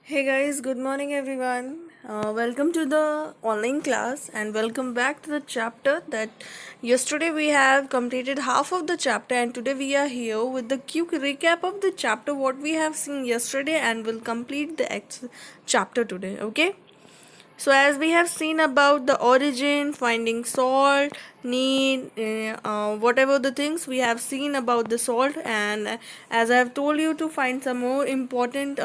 Hey guys, good morning everyone. Welcome to the online class and welcome back to the chapter that yesterday we have completed half of the chapter and today we are here with the quick recap of the chapter what we have seen yesterday and will complete the chapter today. Okay. So, as we have seen about the origin, finding salt, need, whatever the things we have seen about the salt, and as I have told you to find some more important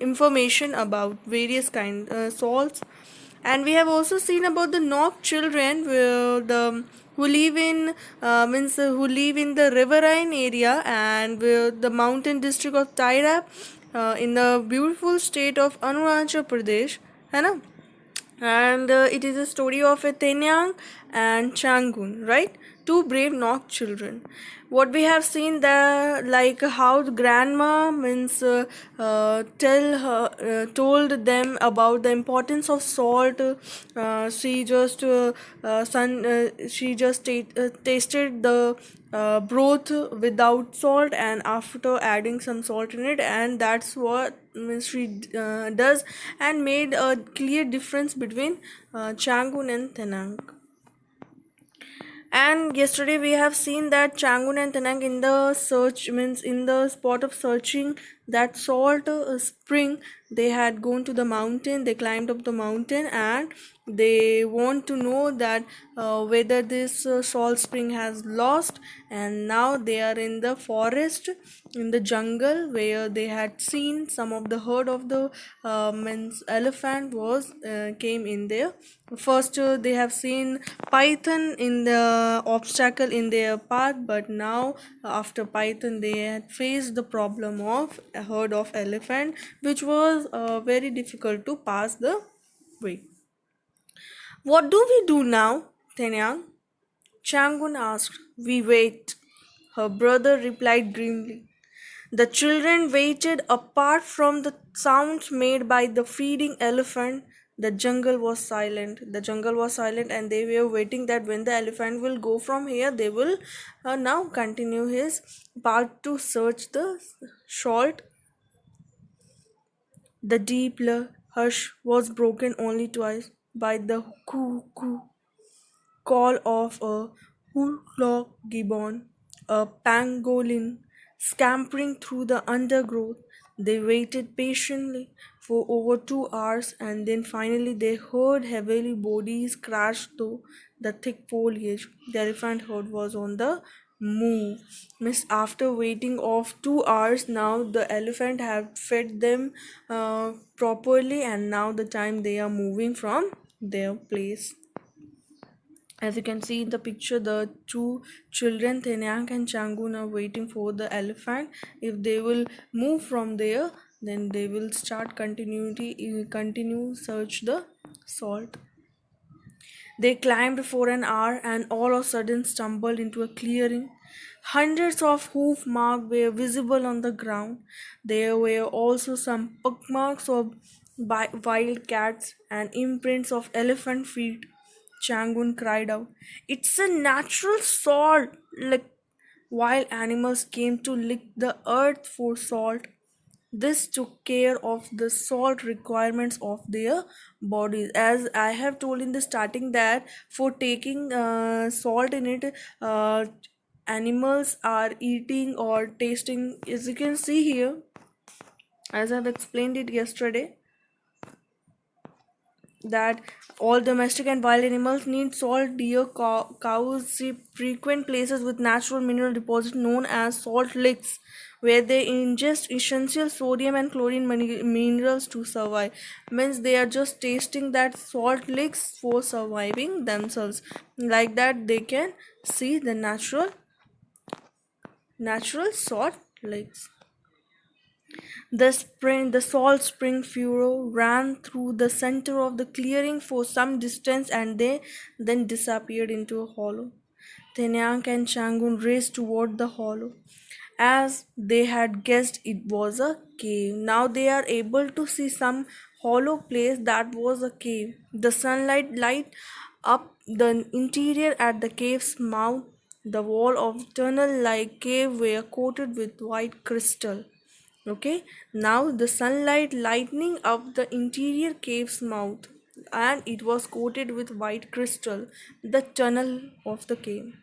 information about various kind salts, and we have also seen about the Nok children, the who live in who live in the riverine area and the mountain district of Tairap in the beautiful state of Arunachal Pradesh, है ना? And it is a story of a Tenyang and Changun, right? Two brave Nok children. What we have seen there, like how the grandma means told them about the importance of salt. She just tasted the broth without salt, and after adding some salt in it, and that's what means she does, and made a clear difference between Changun and Tenang. And yesterday we have seen that Changun and Tenang in the search means in the spot of searching that salt spring, they had gone to the mountain, they climbed up the mountain, and they want to know that whether this salt spring has lost, and now they are in the forest, in the jungle, where they had seen some of the herd of the means elephant was came in there. First they have seen python in the obstacle in their path, but now after python they had faced the problem of a herd of elephant, which was very difficult to pass the way. What do we do now, Tenyang? Changun asked. We wait, her brother replied grimly. The children waited. Apart from the sounds made by the feeding elephant, the jungle was silent. The jungle was silent, and they were waiting that when the elephant will go from here, they will now continue his path to search the salt. The deep hush was broken only twice by the cuckoo call of a woodlock gibbon, a pangolin scampering through the undergrowth. They waited patiently for over 2 hours, and then finally they heard heavily bodies crash through the thick foliage. The elephant herd was on the move. Miss, after waiting of 2 hours, now the elephant have fed them properly, and now the time they are moving from their place. As you can see in the picture, the two children, Tenyang and Changun, are waiting for the elephant. If they will move from there, then they will start continue search the salt. They climbed for an hour and all of a sudden stumbled into a clearing. Hundreds of hoof marks were visible on the ground. There were also some pock marks of wild cats and imprints of elephant feet. Changun cried out, "It's a natural salt!" Like wild animals came to lick the earth for salt. This took care of the salt requirements of their bodies. As I have told in the starting that for taking salt in it, animals are eating or tasting. As you can see here, as I've explained it yesterday, that all domestic and wild animals need salt. Deer, cows, sheep frequent places with natural mineral deposits known as salt licks, where they ingest essential sodium and chlorine minerals to survive. Means they are just tasting that salt licks for surviving themselves. Like that, they can see the natural salt licks. The salt spring furrow ran through the center of the clearing for some distance, and they then disappeared into a hollow. Tenyang and Changun raced toward the hollow. As they had guessed, it was a cave. Now they are able to see some hollow place that was a cave. The sunlight light up the interior at the cave's mouth. The wall of tunnel like cave were coated with white crystal. Okay, now the sunlight lighting up the interior cave's mouth, and it was coated with white crystal, the tunnel of the cave.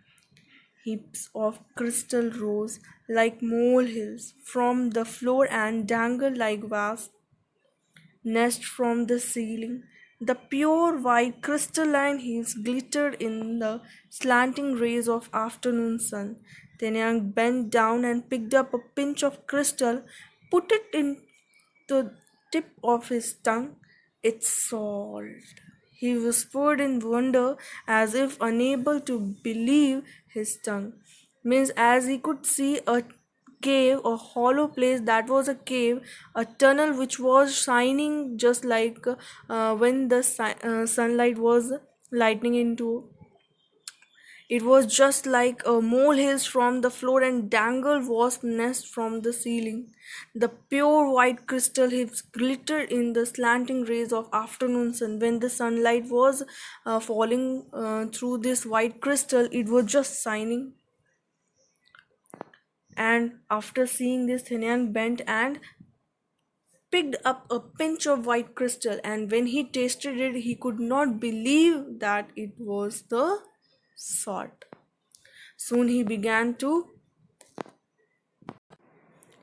Heaps of crystal rose like molehills from the floor and dangled like vast nest from the ceiling. The pure white crystalline hills glittered in the slanting rays of afternoon sun. Tenyang bent down and picked up a pinch of crystal, put it in the tip of his tongue. It's salt. He whispered in wonder as if unable to believe his tongue. Means as he could see a cave, a hollow place that was a cave, a tunnel which was shining just like when the sunlight was lightning into it was just like a molehills from the floor and dangled wasp nest from the ceiling. The pure white crystal hips glittered in the slanting rays of afternoon sun. When the sunlight was falling through this white crystal, it was just shining. And after seeing this, Thinyan bent and picked up a pinch of white crystal. And when he tasted it, he could not believe that it was the salt. Soon he began to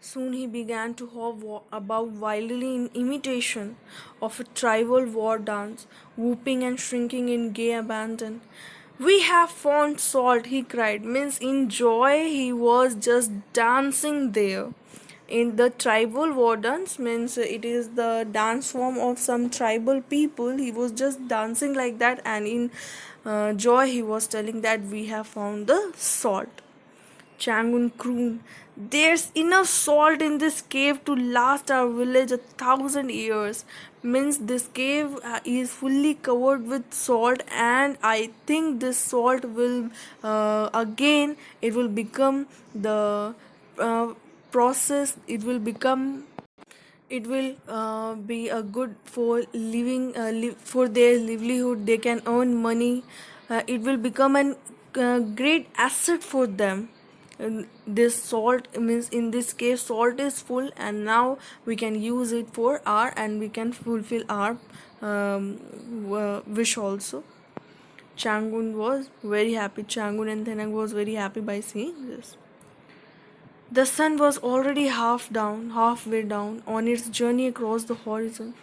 Soon he began to hop about wildly in imitation of a tribal war dance, whooping and shrinking in gay abandon. We have found salt, he cried. Means in joy he was just dancing there. In the tribal war dance means it is the dance form of some tribal people. He was just dancing like that, and in joy he was telling that we have found the salt. Changun crooned, "There's enough salt in this cave to last our village 1,000 years." Means this cave is fully covered with salt, and I think this salt will again it will become the uh, process. It will be a good for living for their livelihood. They can earn money. It will become an great asset for them. And this salt means in this case salt is full, and now we can use it for our and we can fulfill our wish also. Changun was very happy. Changun and Thenang was very happy by seeing this. The sun was already halfway down on its journey across the horizon.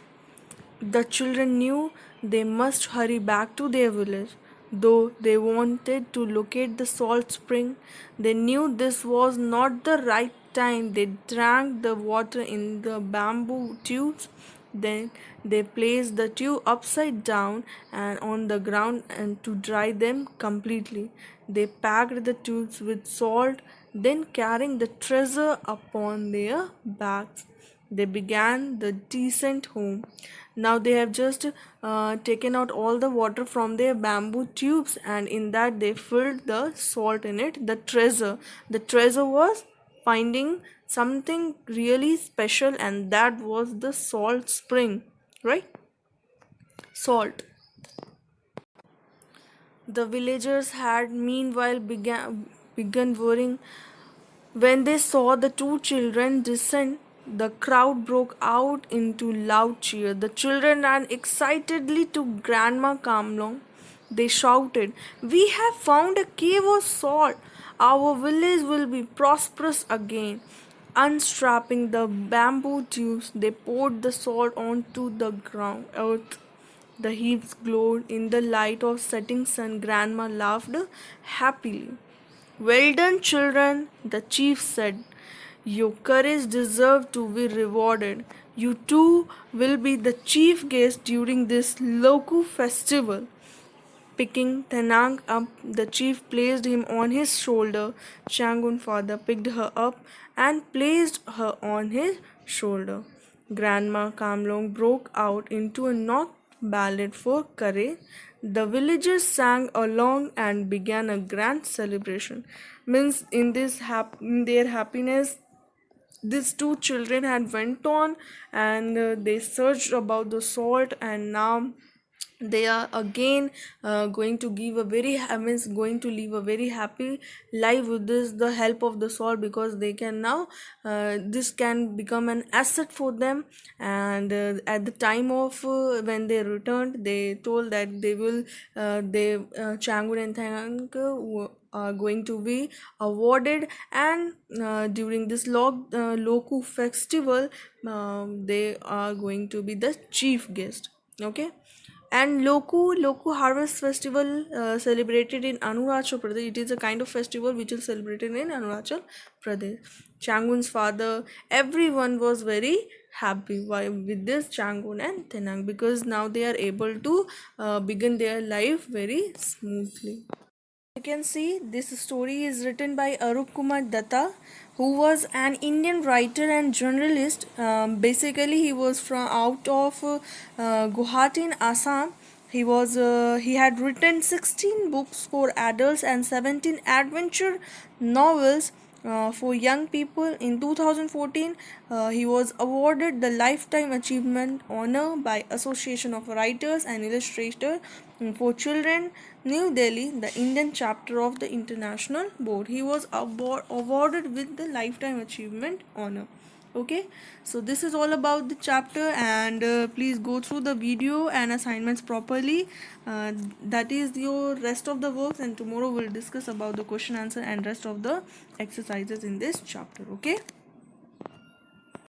The children knew they must hurry back to their village. Though they wanted to locate the salt spring, they knew this was not the right time. They drank the water in the bamboo tubes. Then they placed the tube upside down and on the ground and to dry them completely. They packed the tubes with salt, then carrying the treasure upon their backs, they began the descent home. Now they have just taken out all the water from their bamboo tubes, and in that they filled the salt in it. The treasure was finding something really special, and that was the salt spring, right? Salt. The villagers had meanwhile begun worrying. When they saw the two children descend, the crowd broke out into loud cheer. The children ran excitedly to Grandma Kamlong. They shouted, "We have found a cave of salt! Our village will be prosperous again." Unstrapping the bamboo tubes, they poured the salt onto the ground earth. The heaps glowed in the light of setting sun. Grandma laughed happily. "Well done, children," the chief said. "Your courage deserves to be rewarded. You too will be the chief guest during this Loku festival." Picking Tenang up, the chief placed him on his shoulder. Changun father picked her up and placed her on his shoulder. Grandma Kamlong broke out into a knock ballad for courage. The villagers sang along and began a grand celebration. Means in their happiness, these two children had went on and they searched about the salt, and now they are again going to give a very means going to live a very happy life with this the help of the sword, because they can now this can become an asset for them. And at the time of when they returned, they told that they will they Changun and Thang are going to be awarded. And during this Loku festival, they are going to be the chief guest. Okay. And Loku Harvest Festival celebrated in Arunachal Pradesh. It is a kind of festival which is celebrated in Arunachal Pradesh. Changun's father, everyone was very happy with this Changun and Tenang, because now they are able to begin their life very smoothly. You can see this story is written by Arup Kumar Datta, who was an Indian writer and journalist. Basically, he was from out of Guwahati in Assam. He had written 16 books for adults and 17 adventure novels for young people. In 2014, he was awarded the Lifetime Achievement Honor by Association of Writers and Illustrators for Children, New Delhi, the Indian chapter of the International Board. He was awarded with the Lifetime Achievement Honor. Okay, so this is all about the chapter, and please go through the video and assignments properly. That is your rest of the works, and tomorrow we'll discuss about the question answer and rest of the exercises in this chapter. Okay.